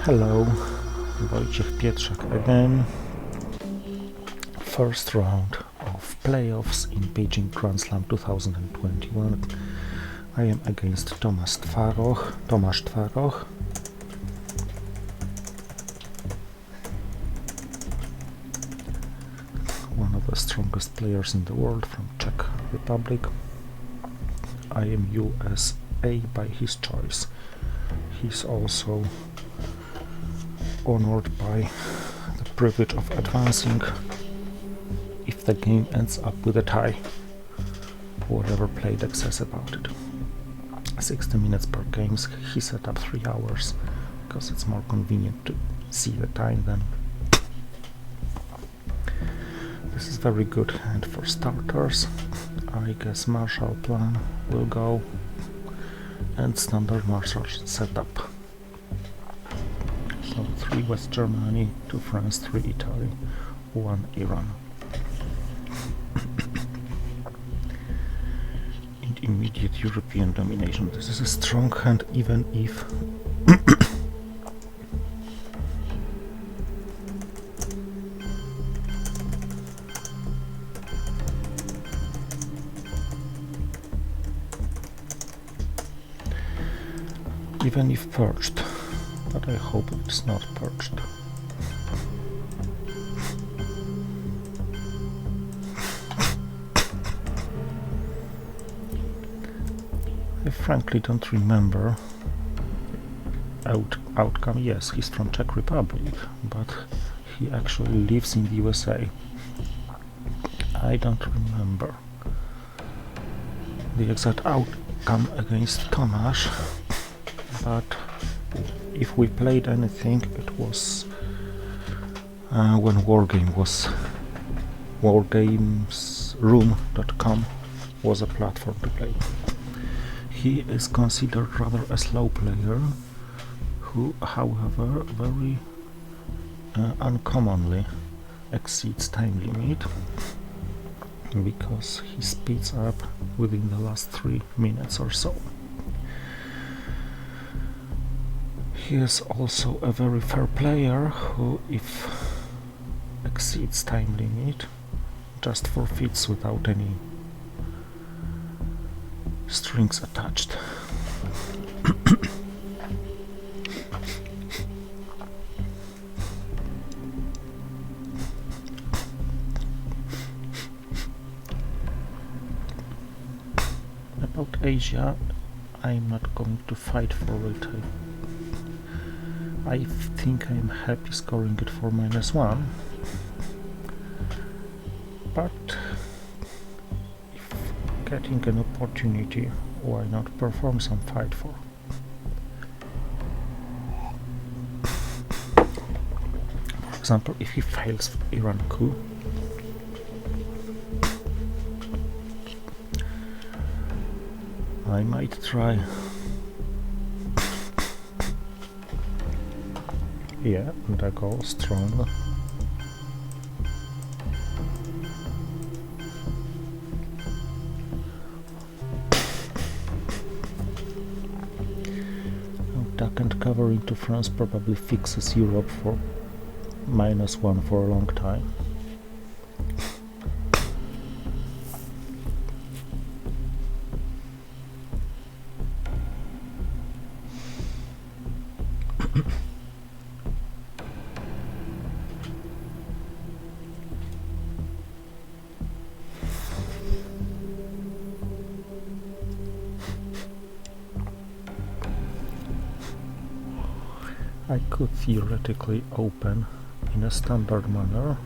Hello, Wojciech Pietrzak again. First round of playoffs in Beijing Grand Slam 2021. I am against Tomasz Twaroch. One of the strongest players in the world from Czech Republic. I am USA by his choice. He's also honored by the privilege of advancing if the game ends up with a tie. Whatever playdeck says about it. 60 minutes per game. He set up 3 hours because it's more convenient to see the time then. This is very good hand for starters. I guess Marshall plan will go and standard Marshall setup. So 3 West Germany, 2 France, 3 Italy, 1 Iran. In immediate European domination. This is a strong hand even if even if perched, but I hope it's not perched. I frankly don't remember outcome. Yes, he's from Czech Republic, but he actually lives in the USA. I don't remember the exact outcome against Tomasz, but if we played anything, it was when wargamesroom.com was a platform to play. He is considered rather a slow player, who, however, very uncommonly exceeds time limit because he speeds up within the last 3 minutes or so. He is also a very fair player who, if exceeds time limit, just forfeits without any strings attached. About Asia, I'm not going to fight for it. I think I'm happy scoring it for -1, but if getting an opportunity, why not perform some fight for? For example, if he fails Iran coup, I might try. Yeah, and I go strong. Duck and cover into France probably fixes Europe for -1 for a long time. I could theoretically open in a standard manner,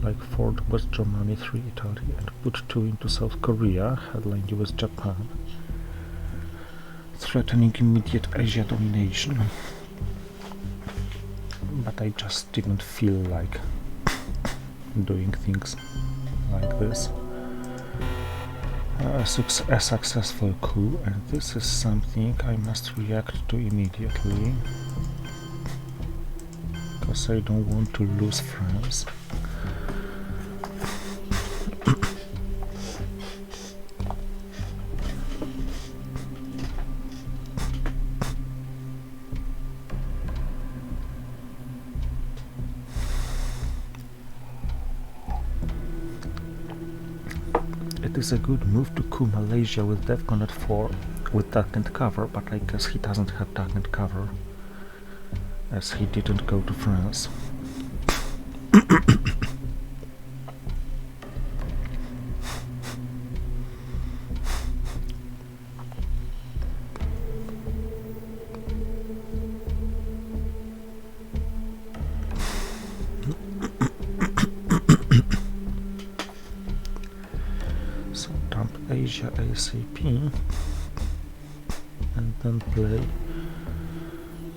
like 4 West Germany, 3 Italy, and put 2 into South Korea, headline US Japan, threatening immediate Asia domination. But I just didn't feel like doing things like this. A successful coup, and this is something I must react to immediately, because I don't want to lose France. it is a good move to coup Malaysia with Defcon at 4 with duck and cover, but I guess he doesn't have duck and cover, as he didn't go to France. So dump Asia ASAP and then play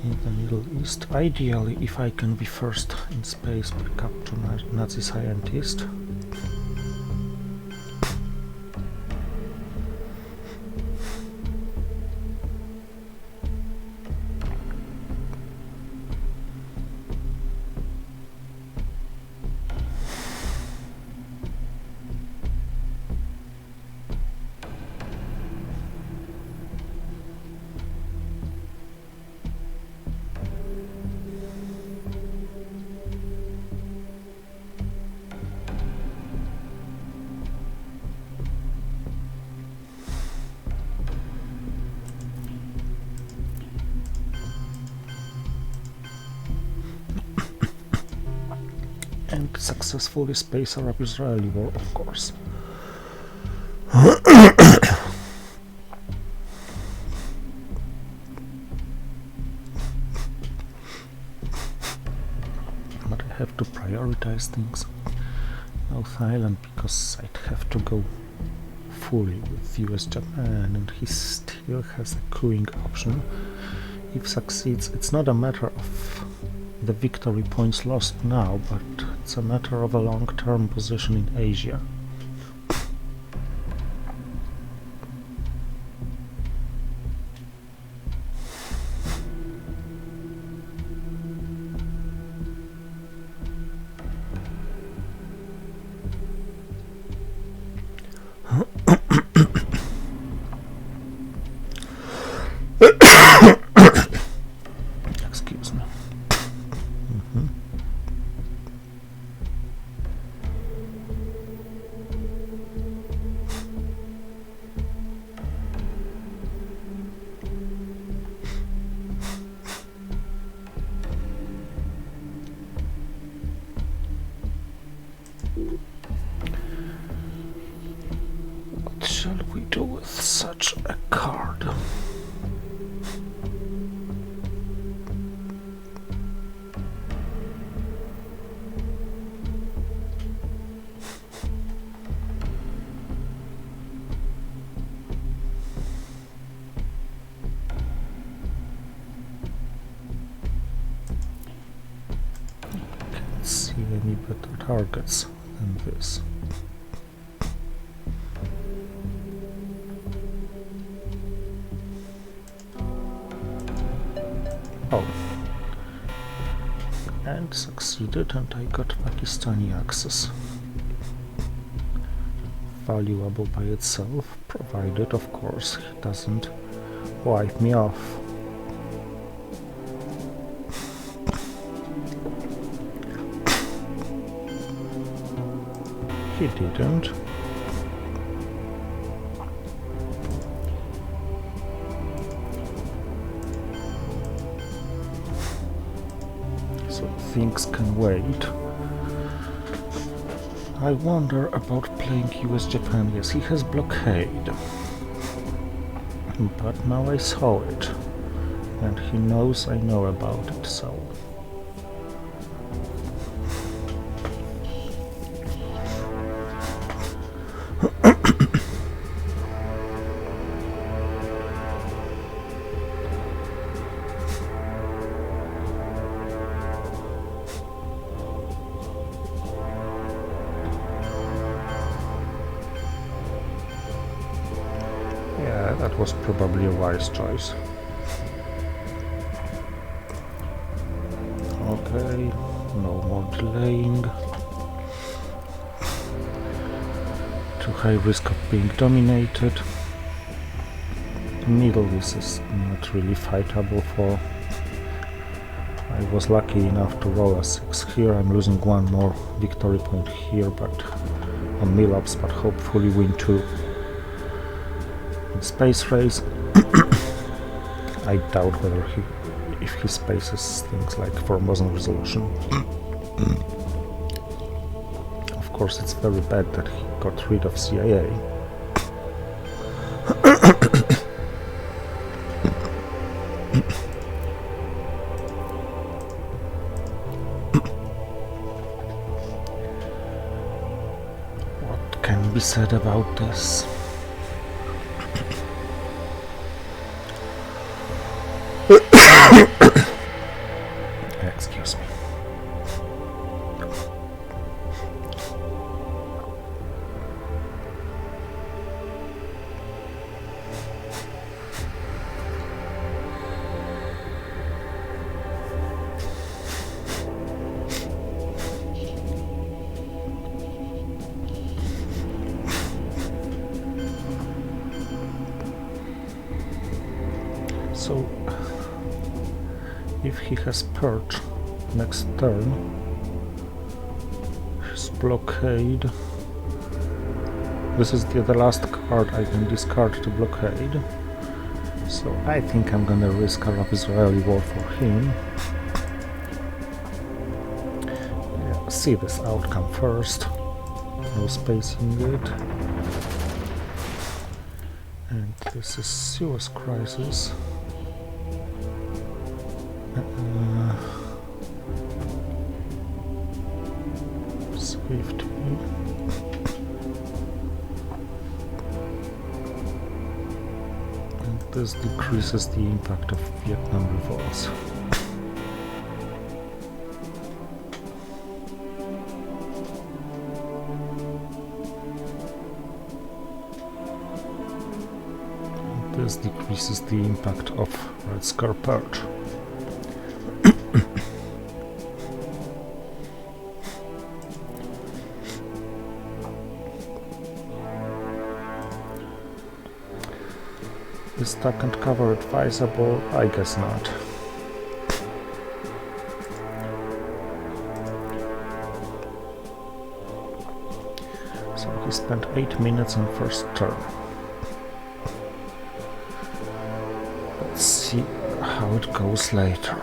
in the Middle East. Ideally, if I can be first in space, pick up to Nazi scientist. And successfully space Arab-Israeli war, of course. But I have to prioritize things. South Island, because I'd have to go fully with US-Japan, and he still has a cooing option. If succeeds, it's not a matter of the victory points lost now, but it's a matter of a long-term position in Asia. Excuse me. What shall we do with such a card? Can't see any better targets than this. Oh, and succeeded, and I got Pakistani access. Valuable by itself, provided, of course, he doesn't wipe me off. He didn't. So things can wait. I wonder about playing US-Japan. Yes, he has blockade. But now I saw it. And he knows I know about it, so... yeah, that was probably a wise choice. Okay, no more delaying. Too high risk of being dominated. Middle this is not really fightable for. I was lucky enough to roll a 6 here. I'm losing one more victory point here, but on Milops, but hopefully win 2 in space race. I doubt whether if he spaces things like Formosan resolution. Of course, it's very bad that he got rid of CIA. What can be said about this? Excuse me. So, if he has purge next turn, his blockade. This is the last card I can discard to blockade. So I think I'm gonna risk Arab-Israeli war for him. Yeah, see this outcome first. No spacing it. And this is Suez Crisis. Safety. And this decreases the impact of Vietnam revolts. And this decreases the impact of Red Scare Purge. Is stack and cover advisable? I guess not. So he spent 8 minutes on first turn. Let's see how it goes later.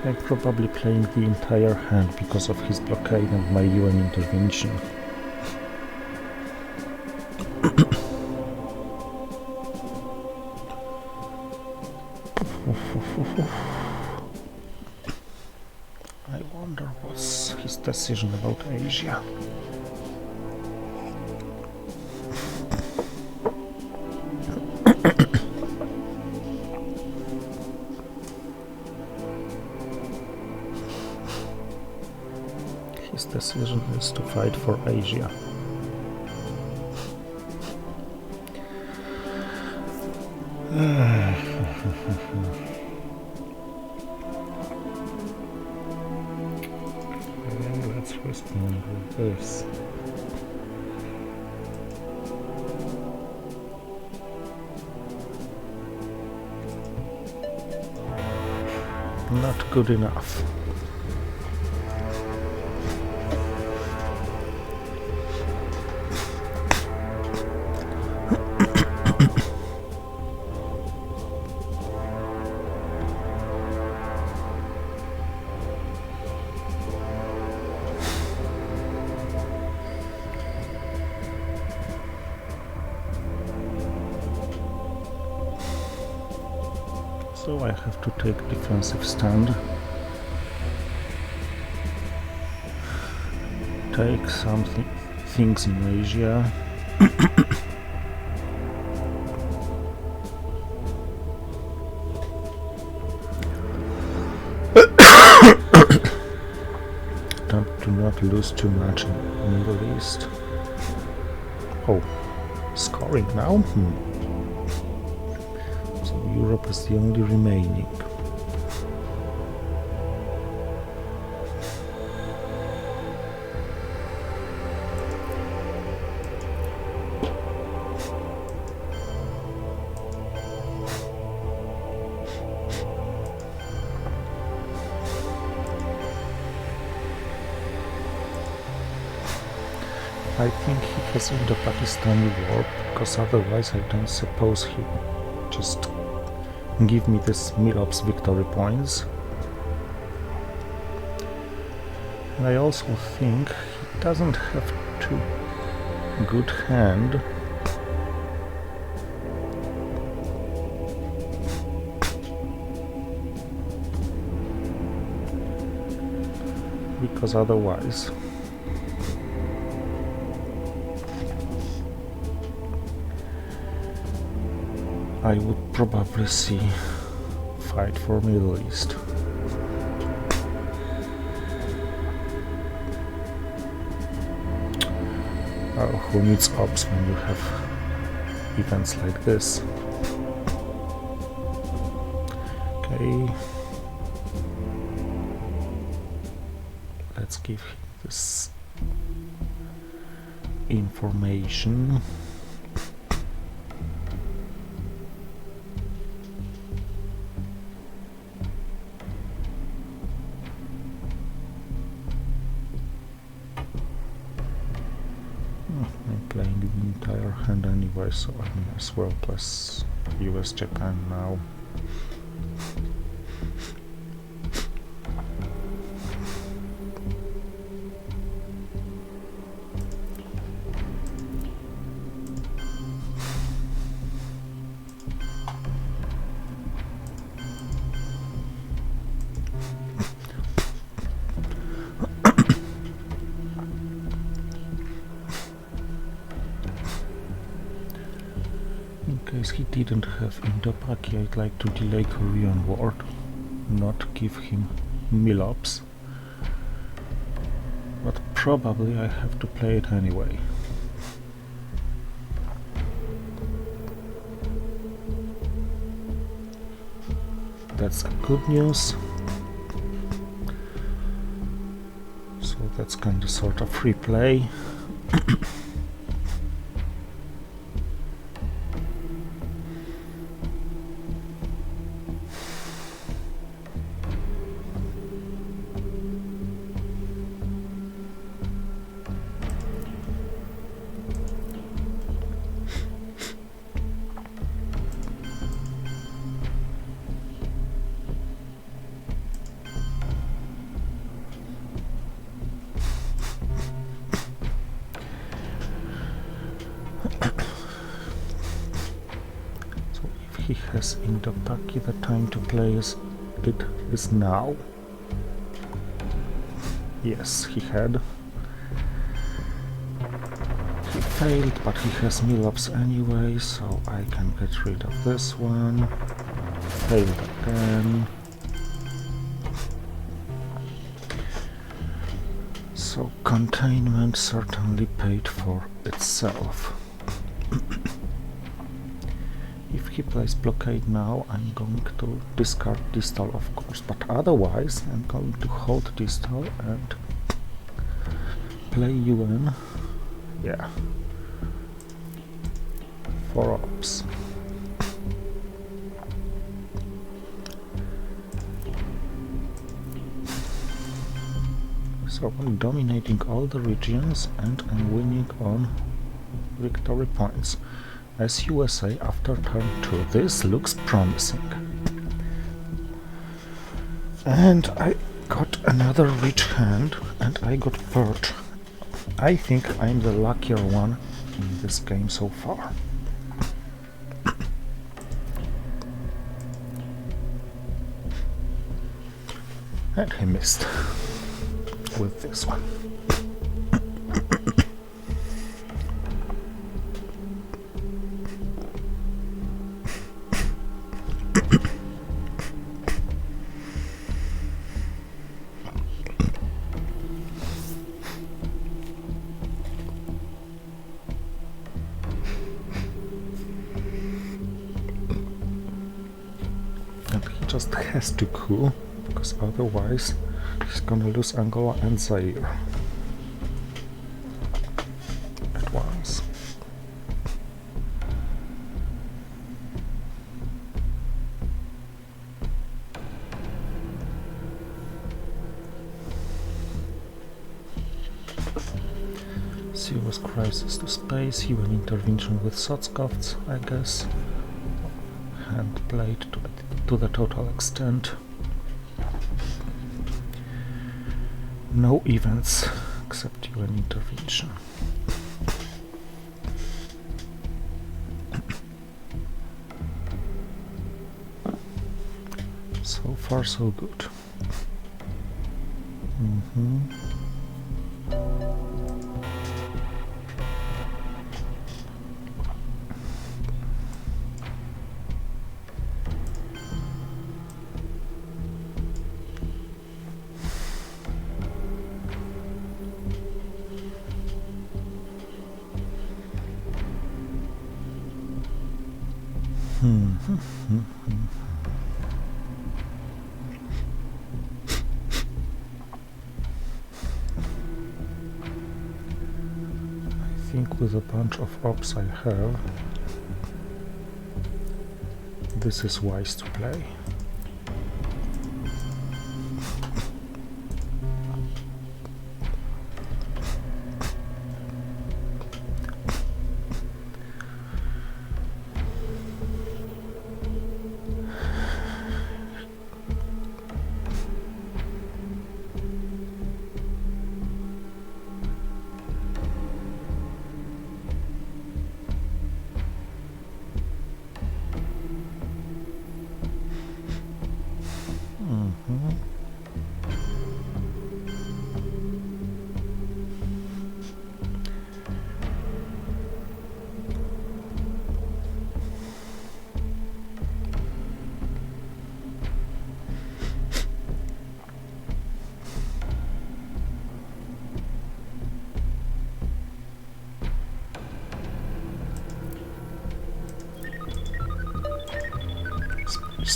I'm probably playing the entire hand because of his blockade and my UN intervention. I wonder what's his decision about Asia. His decision is to fight for Asia. Let's respond with this. Not good enough. So I have to take defensive stand. Take some things in Asia. Do not lose too much in the Middle East. Oh, scoring now? So Europe is the only remaining. I think he has Indo-Pakistani war, because otherwise I don't suppose he just give me this Milops victory points. And I also think he doesn't have too good hand. Because otherwise I would probably see fight for Middle East. Oh, who needs ops when you have events like this? Okay. Let's give him this information. Playing the entire hand anyway, so I may as well plus US Japan now. In case he didn't have Indo-Paki, I'd like to delay Korean War, not give him Milops, but probably I have to play it anyway. That's good news. So that's kinda sort of free play. He has Indo-Paki, the time to play it is now. Yes, he had. He failed, but he has Milops anyway, so I can get rid of this one. Failed again. So containment certainly paid for itself. If he plays blockade now, I'm going to discard distal, of course, but otherwise I'm going to hold distal and play UN. Yeah. 4 ops. So I'm dominating all the regions and I'm winning on victory points. As USA after turn 2. This looks promising. And I got another rich hand and I got Purge. I think I'm the luckier one in this game so far. And he missed with this one. And he just has to coup, because otherwise he's gonna lose Angola and Zaire at once. Serious crisis to space, UN intervention with Sotskovts, I guess. Hand played to the total extent. No events except UN intervention. So far so good. I think with a bunch of ops I have, this is wise to play.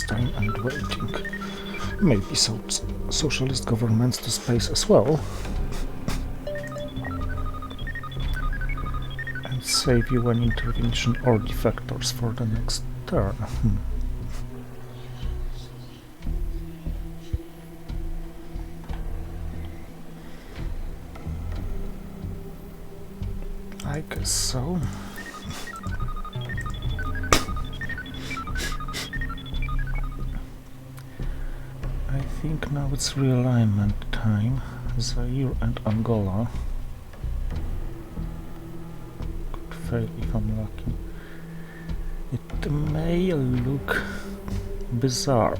Time and waiting. Maybe socialist governments to space as well. And save you an intervention or defectors for the next turn. I guess so. I think now it's realignment time. Zaire and Angola. Could fail if I'm lucky. It may look bizarre,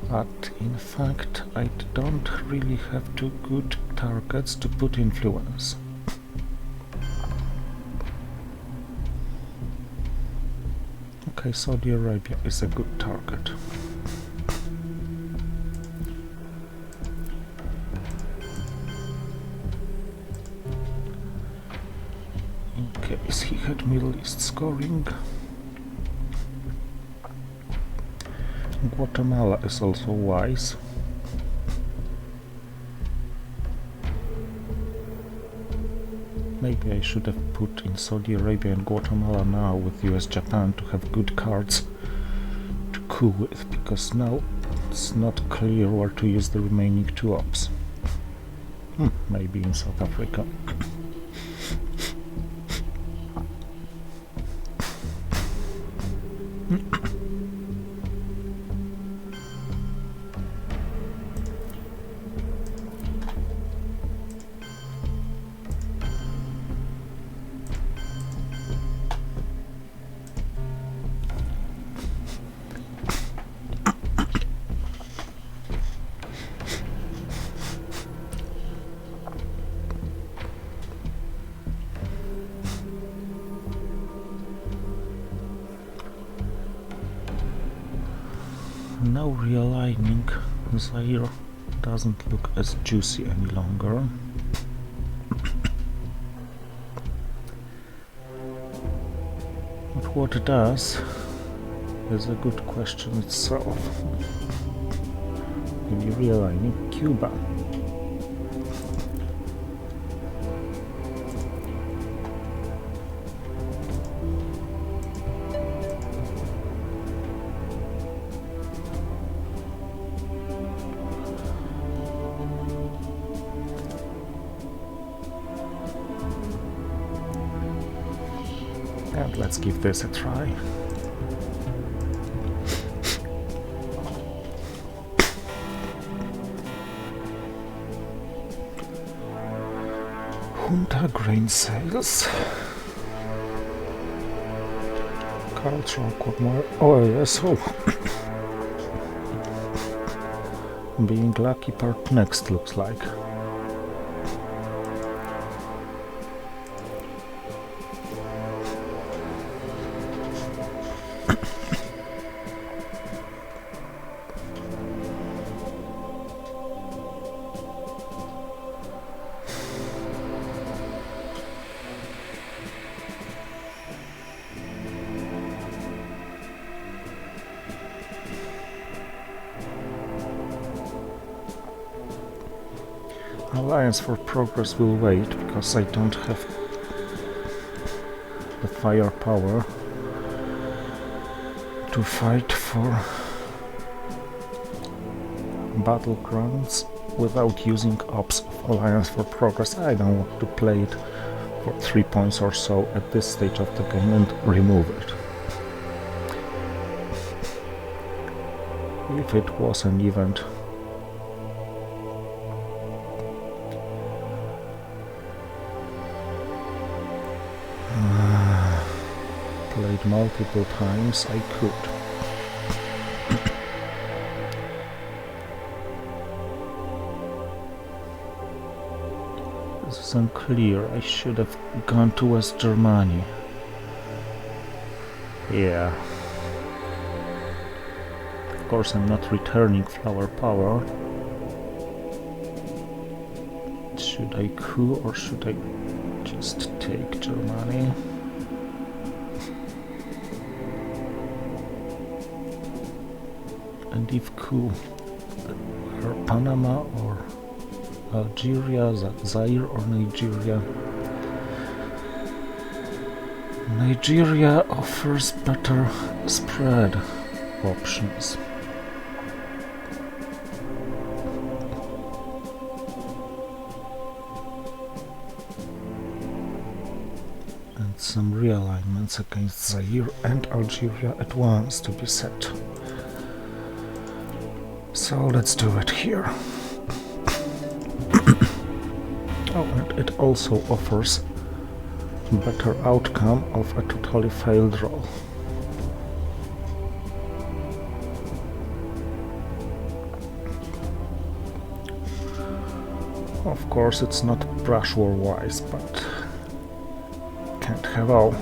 but in fact I don't really have two good targets to put influence. Okay, Saudi Arabia is a good target. In case he had Middle East scoring. Guatemala is also wise. Maybe I should have put in Saudi Arabia and Guatemala now with US-Japan to have good cards to coup with, because now it's not clear where to use the remaining 2 ops. Maybe in South Africa. Now realigning, Zaire doesn't look as juicy any longer. But what it does is a good question itself. Maybe realigning Cuba. And let's give this a try. Junta grain sales. Cultural Quagmire. Oh yes, oh. Being lucky part next looks like. Alliance for Progress will wait, because I don't have the firepower to fight for battlegrounds without using ops of Alliance for Progress. I don't want to play it for 3 points or so at this stage of the game and remove it. If it was an event played multiple times, I could. This is unclear. I should have gone to West Germany. Yeah. Of course, I'm not returning flower power. Should I coup or should I just take Germany? And if coup, or Panama or Algeria, Zaire or Nigeria. Nigeria offers better spread options. And some realignments against Zaire and Algeria at once to be set. So let's do it here. Oh, and it also offers better outcome of a totally failed roll. Of course, it's not brush war wise, but can't have all.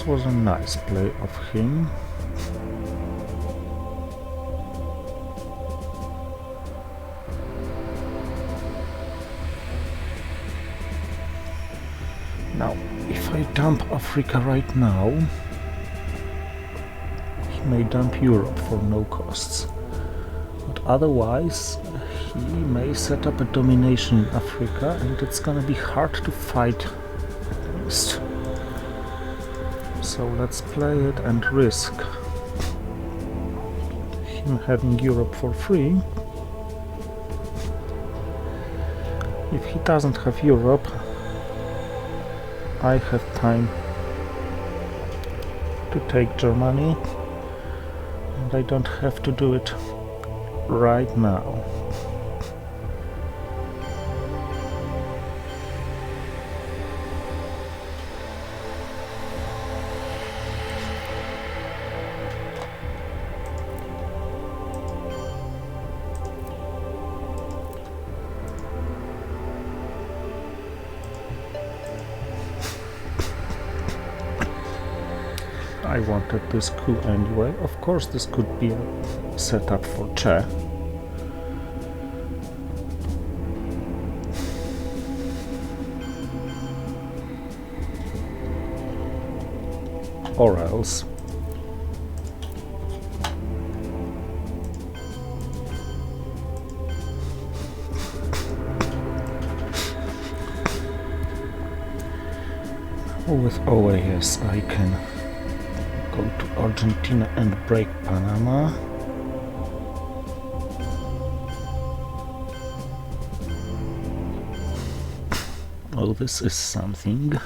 This was a nice play of him. Now, if I dump Africa right now, he may dump Europe for no costs. But otherwise, he may set up a domination in Africa, and it's gonna be hard to fight against. So let's play it and risk him having Europe for free. If he doesn't have Europe, I have time to take Germany, and I don't have to do it right now. I wanted this coup anyway. Of course, this could be a setup for Che. Or else. With OAS I can go to Argentina and break Panama. Oh, this is something.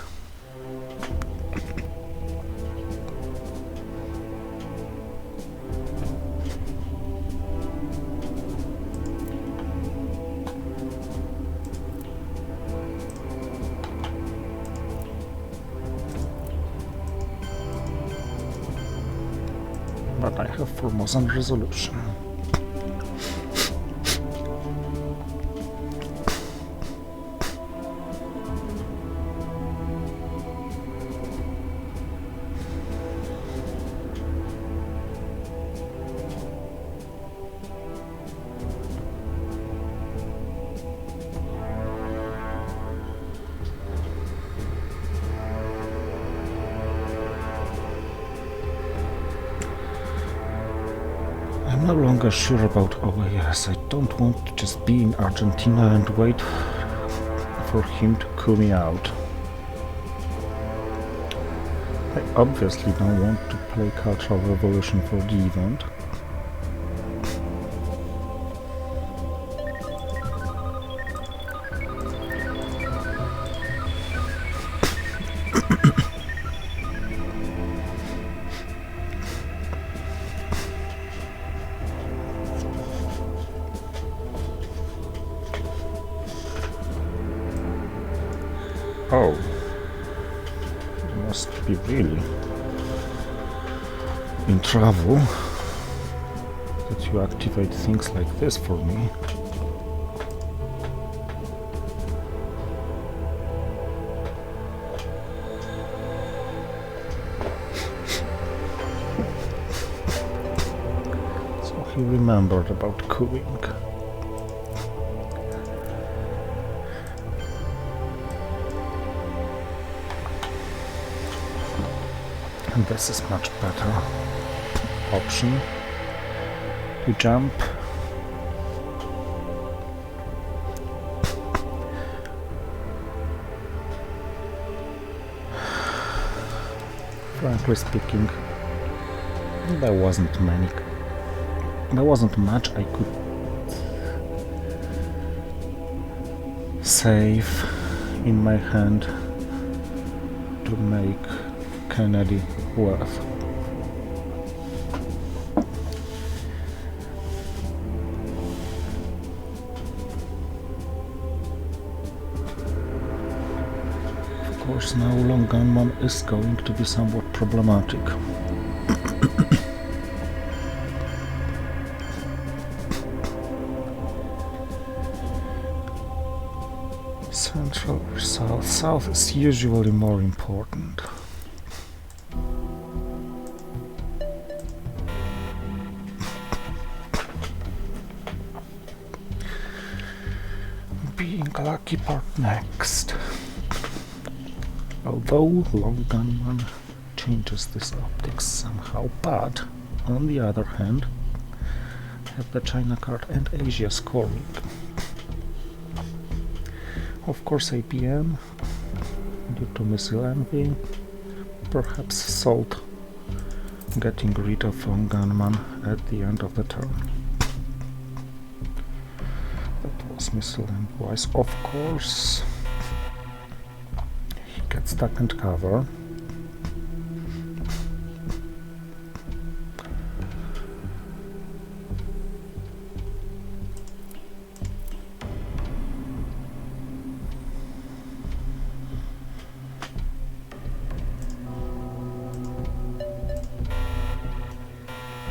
But I have Formosan resolution. I'm no longer sure about OAS. I don't want to just be in Argentina and wait for him to coup me out. I obviously don't want to play Cultural Revolution for the event. Oh, you must be really in trouble that you activate things like this for me. So he remembered about cooing. And this is much better option to jump. Frankly speaking, there wasn't much I could save in my hand to make Kennedy worth. Of course, now long gunman is going to be somewhat problematic. Central or south? South is usually more important. being lucky part next. Although long gunman changes this optics somehow, but on the other hand, have the China card and Asia scoring. Of course, APM, due to missile envy, perhaps sold getting rid of long gunman at the end of the turn. That was missile envy wise, of course. He gets stuck and cover.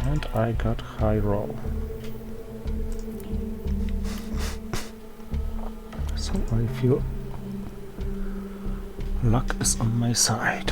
And I got high roll. So I feel luck is on my side.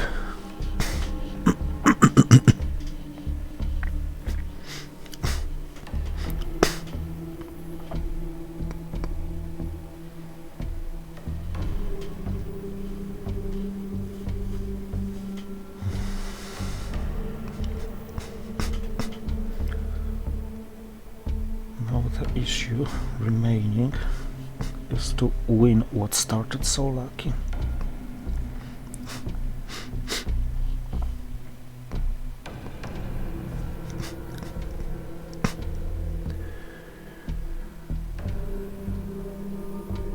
The issue remaining is to win what started so lucky.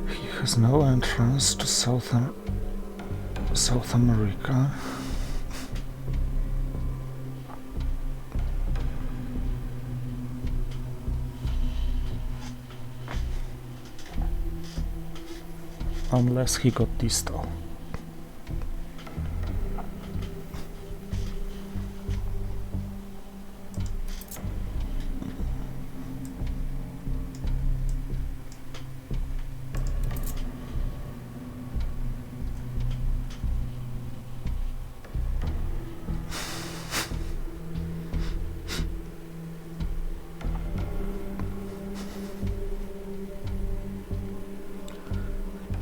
He has no entrance to South America. Unless he got distal.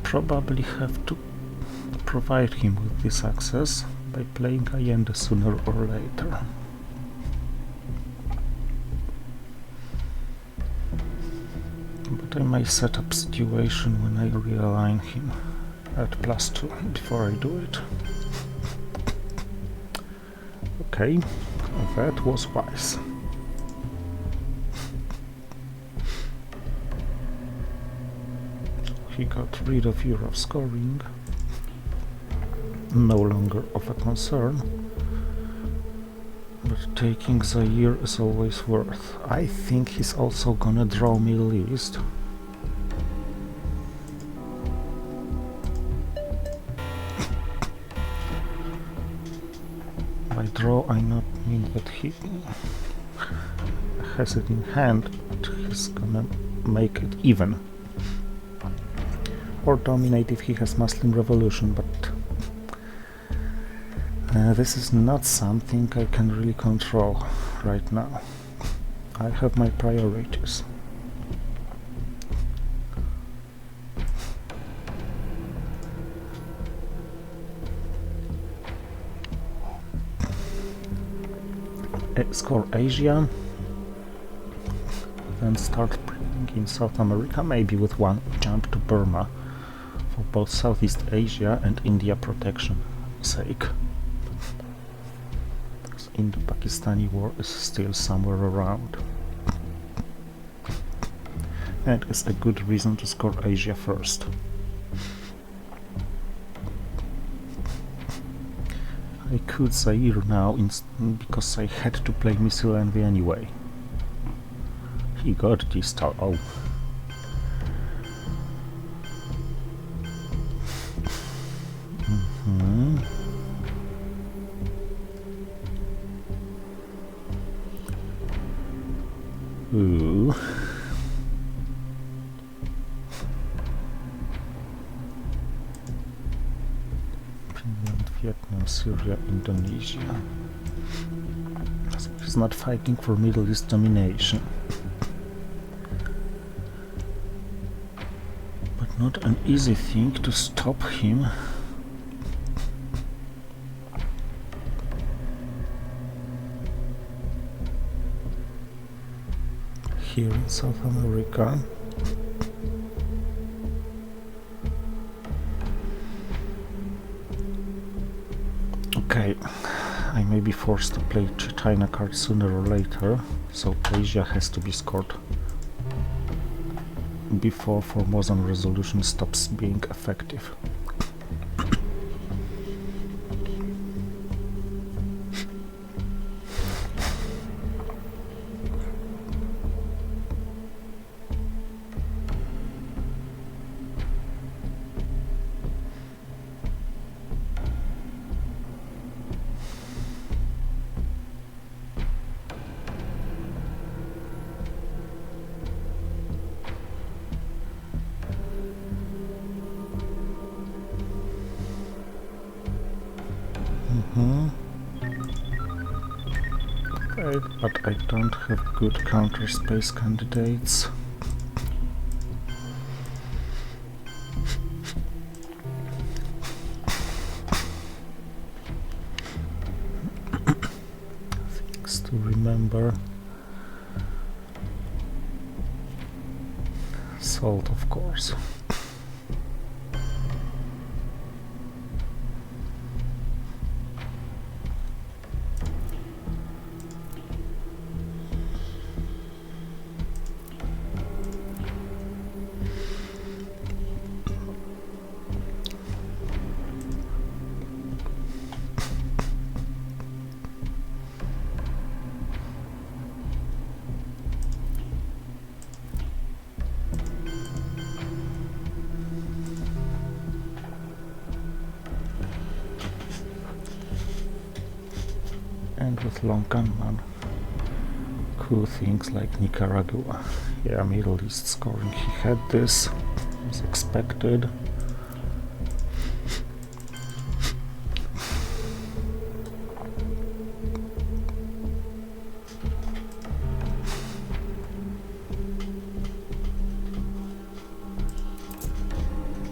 Probably have to provide him with this access by playing Allende sooner or later. But I may set up situation when I realign him at +2 before I do it. Okay, that was wise. He got rid of Europe scoring, no longer of a concern, but taking Zaire is always worth. I think he's also gonna draw Middle East. By draw I not mean that he has it in hand, but he's gonna make it even. Or dominate if he has Muslim Revolution, but this is not something I can really control right now. I have my priorities. Score Asia, then start playing in South America, maybe with one jump to Burma. For both Southeast Asia and India protection sake. Because Indo-Pakistani war is still somewhere around. And it's a good reason to score Asia first. I could Zaire now because I had to play Missile Envy anyway. He got this star. Oh. Ooh. Finland, Vietnam, Syria, Indonesia. So he's not fighting for Middle East domination. But Not an easy thing to stop him. Here in South America. Okay, I may be forced to play China card sooner or later, so Asia has to be scored before Formosan resolution stops being effective. Okay, but I don't have good counter space candidates. Things to remember. Salt, of course. And with long gunman, cool things like Nicaragua. Yeah, Middle East scoring. He had this, as expected.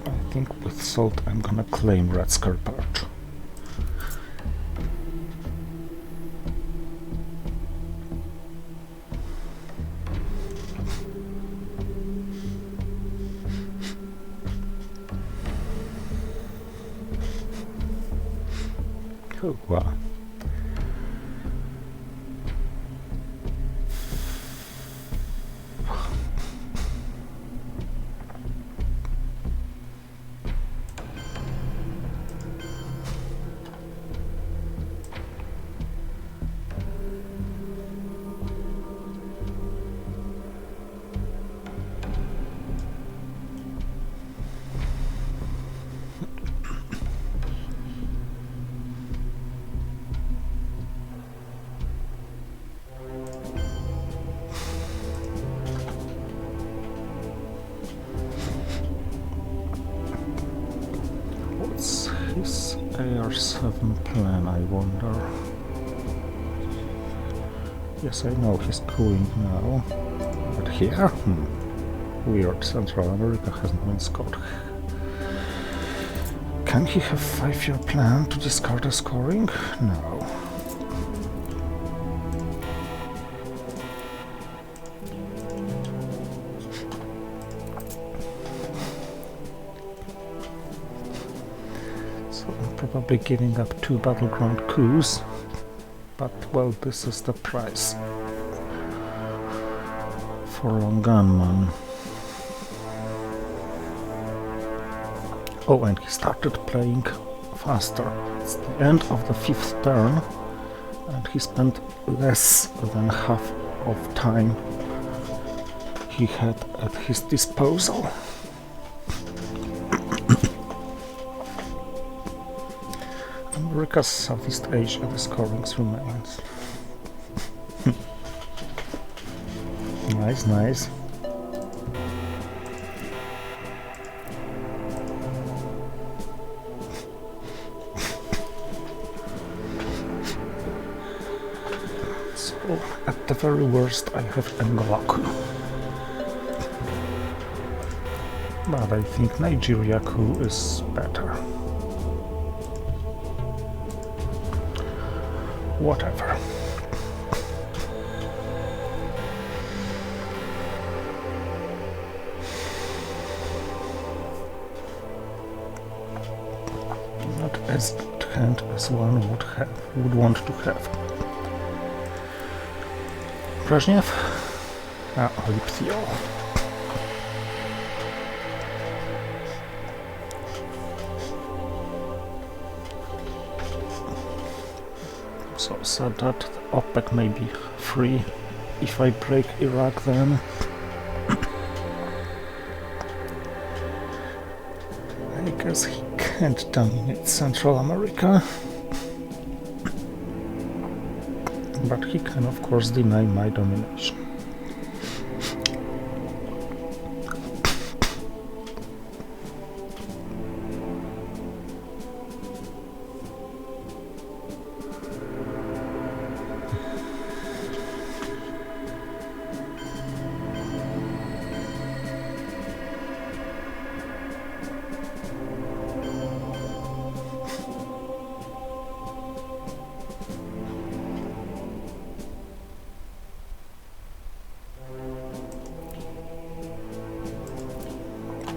I think with salt I'm gonna claim Red Scar Perch. Oh, wow. What's his AR7 plan, I wonder? Yes, I know he's cooling now. But here? Weird, Central America hasn't been scored. Can he have 5-year plan to discard a scoring? No. So I'm probably giving up 2 battleground coups, but well, this is the price for long gunman. Oh, and he started playing faster. It's the end of the 5th turn, and he spent less than half of time he had at his disposal. America's Southeast Asia, the scorings remains. Nice, nice. So, at the very worst, I have Ngalaku. But I think Nigeria coup is better. Whatever. Not as good hand as one would want to have. Brezhnev? Liptio. So Sadat, OPEC may be free. If I break Iraq, then I guess he can't dominate Central America. But he can, of course, deny my domination.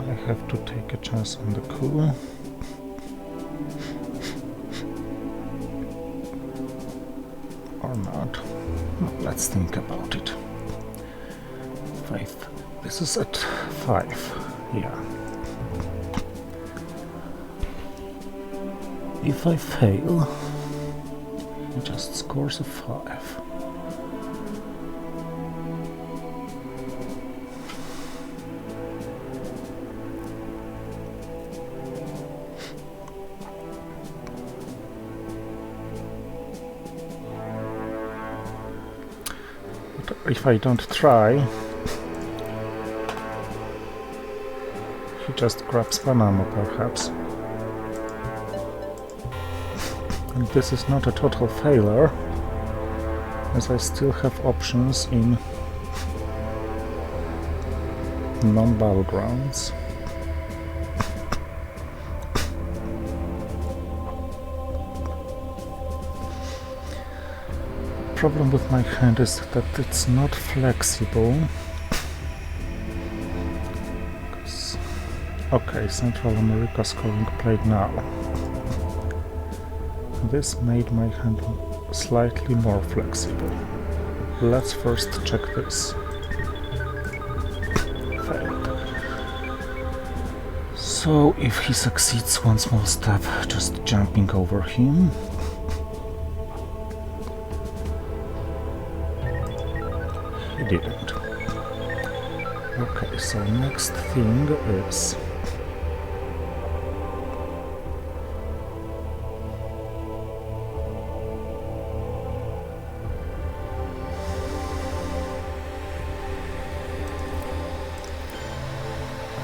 I have to take a chance on the coup. Or not. No, let's think about it. 5. This is at 5. Yeah. If I fail, he just scores a 5. If I don't try, he just grabs Panama, perhaps. And this is not a total failure, as I still have options in non-battlegrounds. The problem with my hand is that it's not flexible. Okay, Central America scoring played now. This made my hand slightly more flexible. Let's first check this. Failed. So if he succeeds one small step, just jumping over him. He didn't. Okay, so next thing is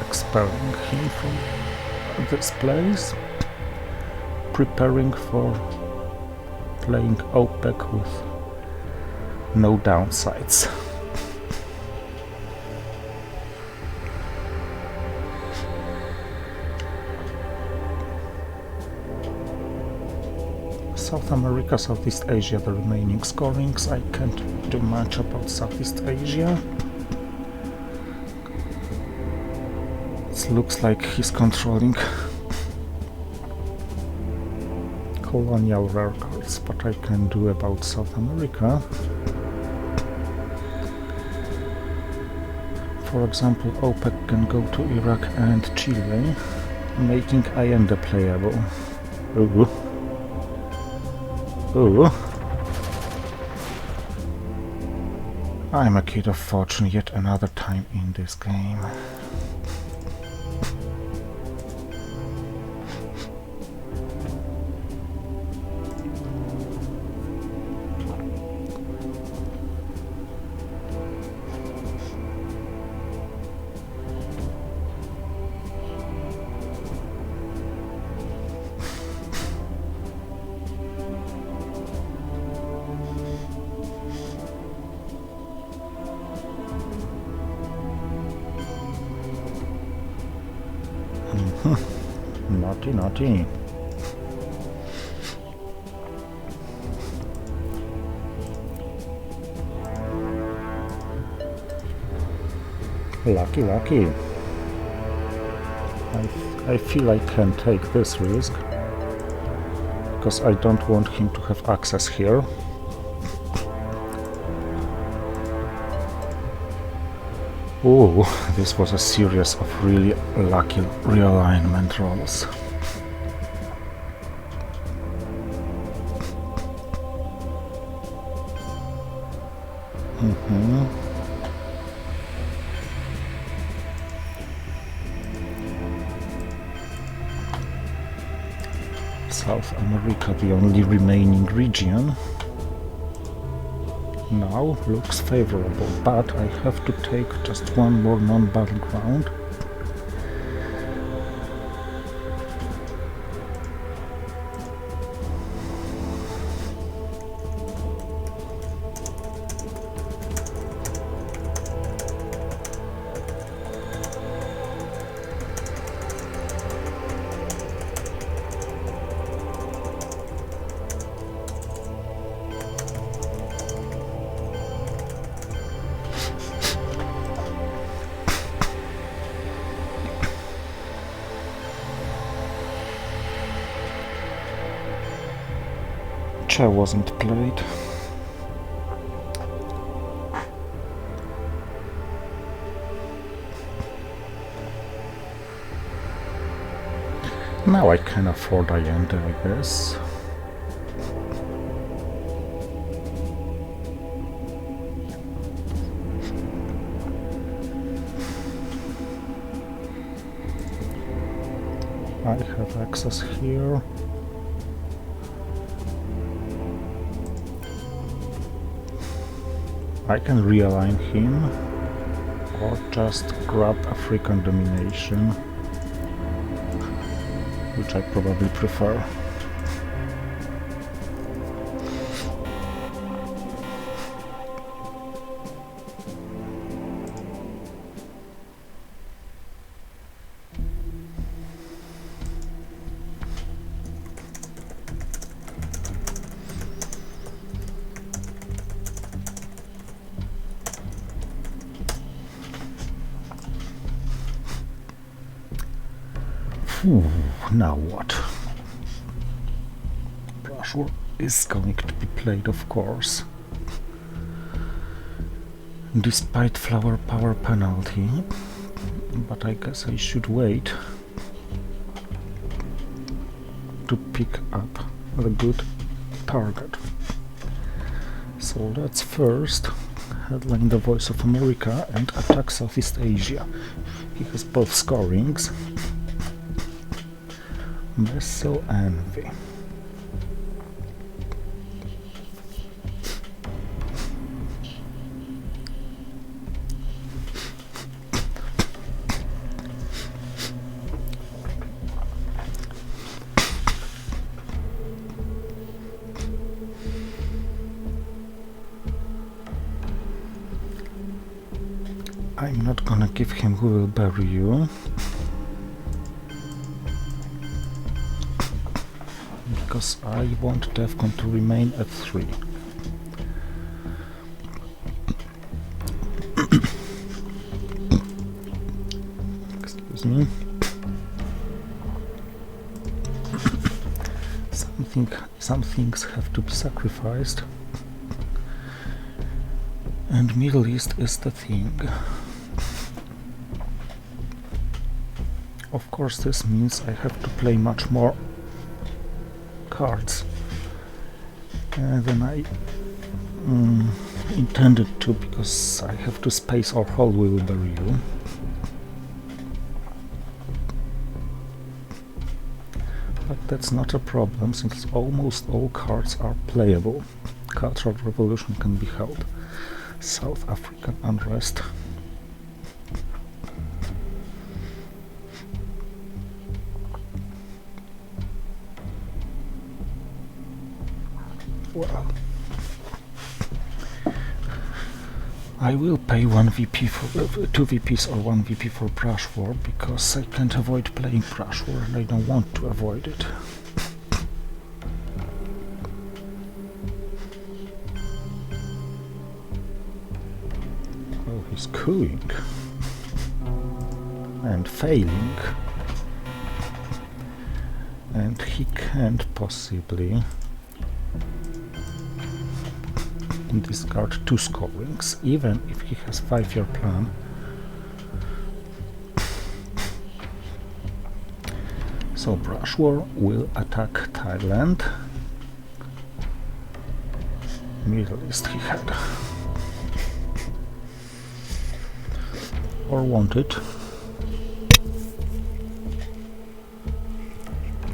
expelling him from this place, preparing for playing OPEC with no downsides. South America, Southeast Asia, the remaining scorings. I can't do much about Southeast Asia. It looks like he's controlling colonial records, but I can do about South America. For example, OPEC can go to Iraq and Chile, making Allende playable. Ooh. Ooh. I'm a kid of fortune yet another time in this game. Naughty, naughty. Lucky, lucky. I feel I can take this risk, because I don't want him to have access here. Oh, this was a series of really lucky realignment rolls. South America, the only remaining region, now looks favorable, but I have to take just one more non-battleground. Wasn't played. Now I can afford Allende, I guess. I have access here. I can realign him, or just grab African domination, which I probably prefer. Now what? Pressure is going to be played, of course. Despite flower power penalty, but I guess I should wait to pick up a good target. So let's first headline the Voice of America and attack Southeast Asia. He has both scorings. Meso Envy. I'm not gonna give him Who Will Bury You, because I want DEFCON to remain at 3. Excuse me. Some things have to be sacrificed, and Middle East is the thing. Of course, this means I have to play much more cards than I intended to, because I have to space or hold Will Bury You. But that's not a problem, since almost all cards are playable. Cultural Revolution can be held. South African Unrest. Well, I will pay 1 VP for 2 VPs or 1 VP for brush war because I can't avoid playing brush war and I don't want to avoid it. Oh, he's cooing and failing, and he can't possibly discard 2 scorings, even if he has 5-year plan. So Brush War will attack Thailand. Middle East he had. Or wanted.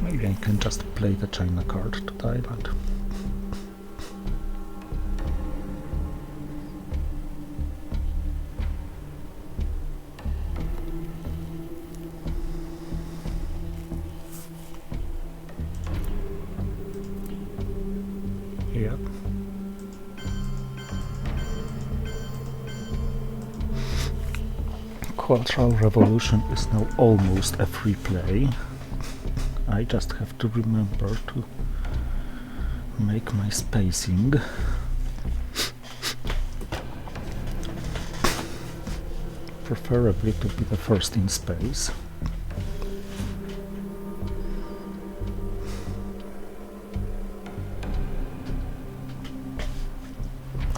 Maybe I can just play the China card to Thailand. Yep. Cultural Revolution is now almost a free play. I just have to remember to make my spacing. Preferably to be the first in space.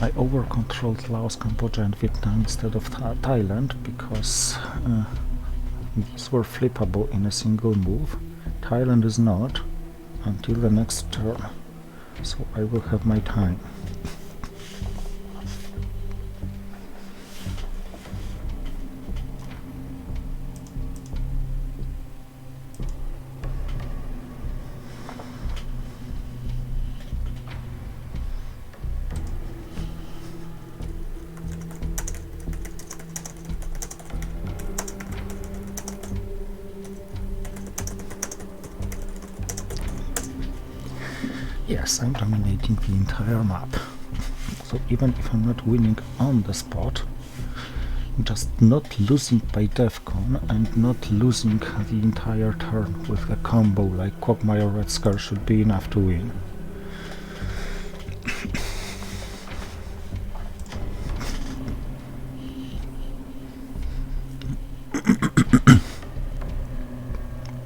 I over-controlled Laos, Cambodia and Vietnam instead of Thailand because these were flippable in a single move. Thailand is not until the next turn, so I will have my time. Yes, I'm dominating the entire map. So even if I'm not winning on the spot, just not losing by DEFCON and not losing the entire turn with a combo like Quagmire Red Scare should be enough to win.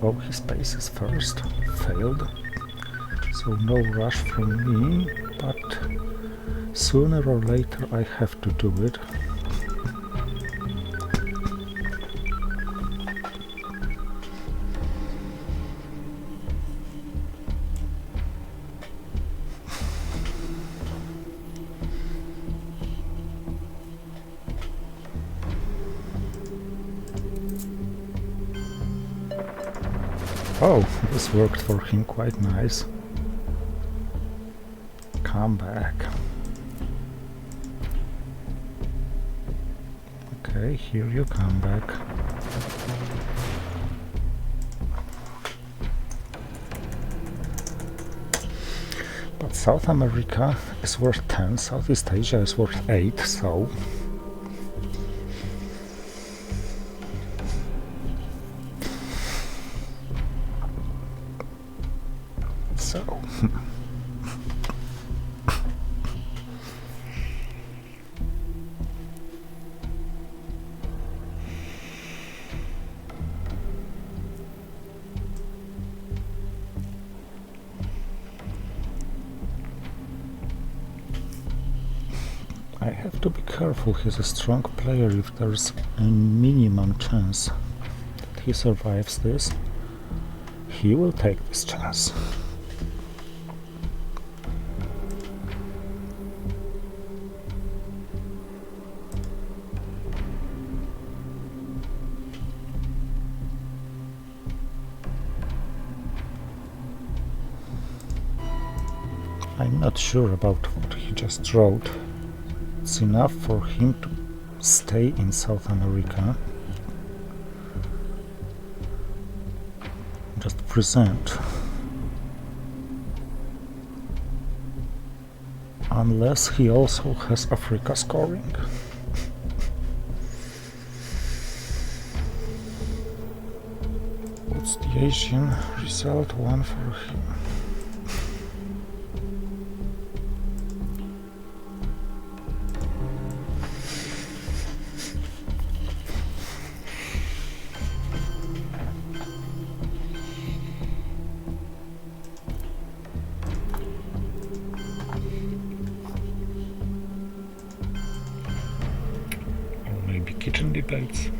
Oh, his spaces first failed. So no rush from me, but sooner or later I have to do it. Oh, this worked for him quite nice. Come back. Okay, here you come back. But South America is worth 10, Southeast Asia is worth 8, so... I have to be careful, he's a strong player. If there's a minimum chance that he survives this, he will take this chance. I'm not sure about what he just wrote. It's enough for him to stay in South America. Just present. Unless he also has Africa scoring. What's the Asian result? 1 for him. Or maybe kitchen debates.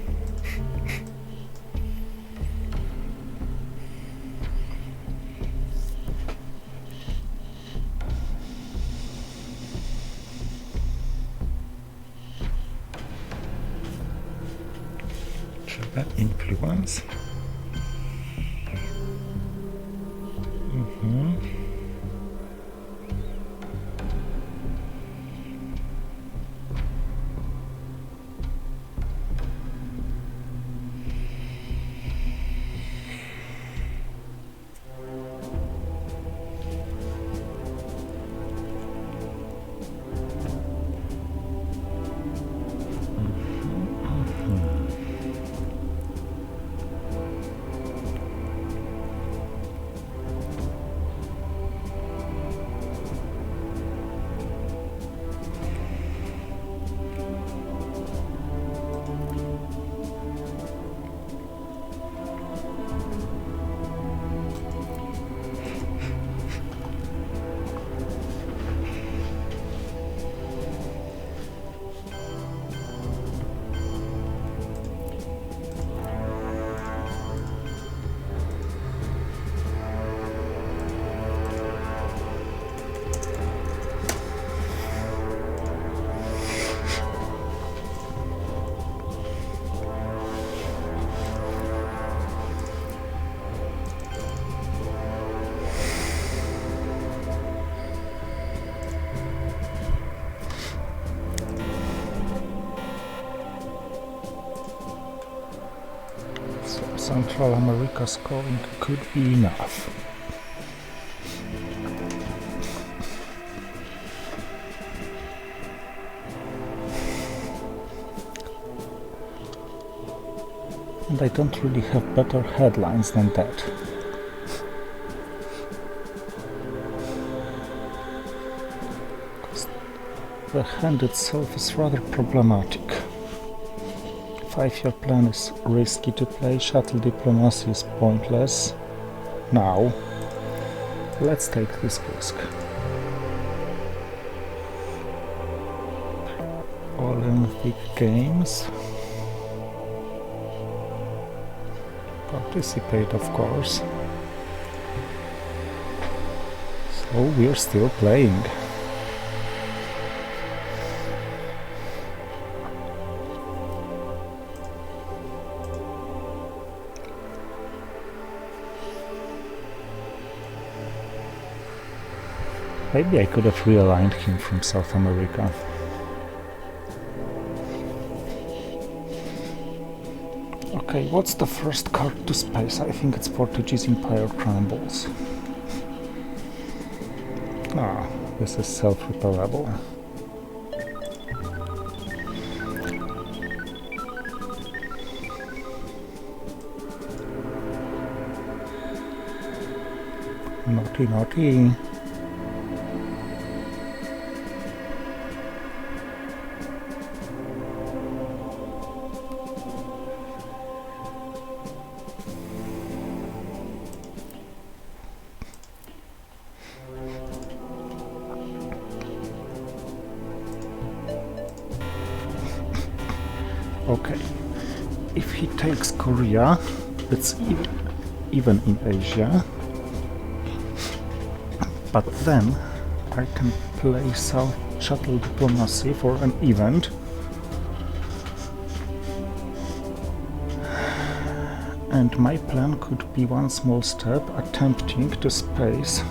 Influence. Central America scoring could be enough. And I don't really have better headlines than that. Because the hand itself is rather problematic. 5-year plan is risky to play, shuttle diplomacy is pointless. Now, let's take this risk. Olympic Games. Participate, of course. So we're still playing. Maybe I could have realigned him from South America. Okay, what's the first card to space? I think it's Portuguese Empire Crumbles. Ah, this is self-reparable. Naughty, naughty. Okay, if he takes Korea, it's even in Asia, but then I can play South Shuttle Diplomacy for an event, and my plan could be one small step attempting to space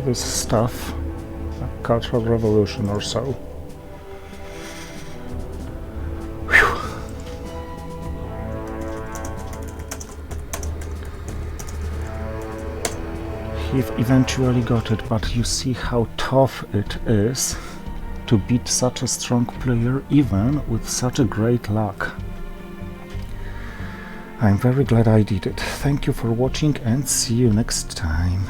this stuff, a cultural revolution or so. He eventually got it, but you see how tough it is to beat such a strong player even with such a great luck. I'm very glad I did it. Thank you for watching and see you next time.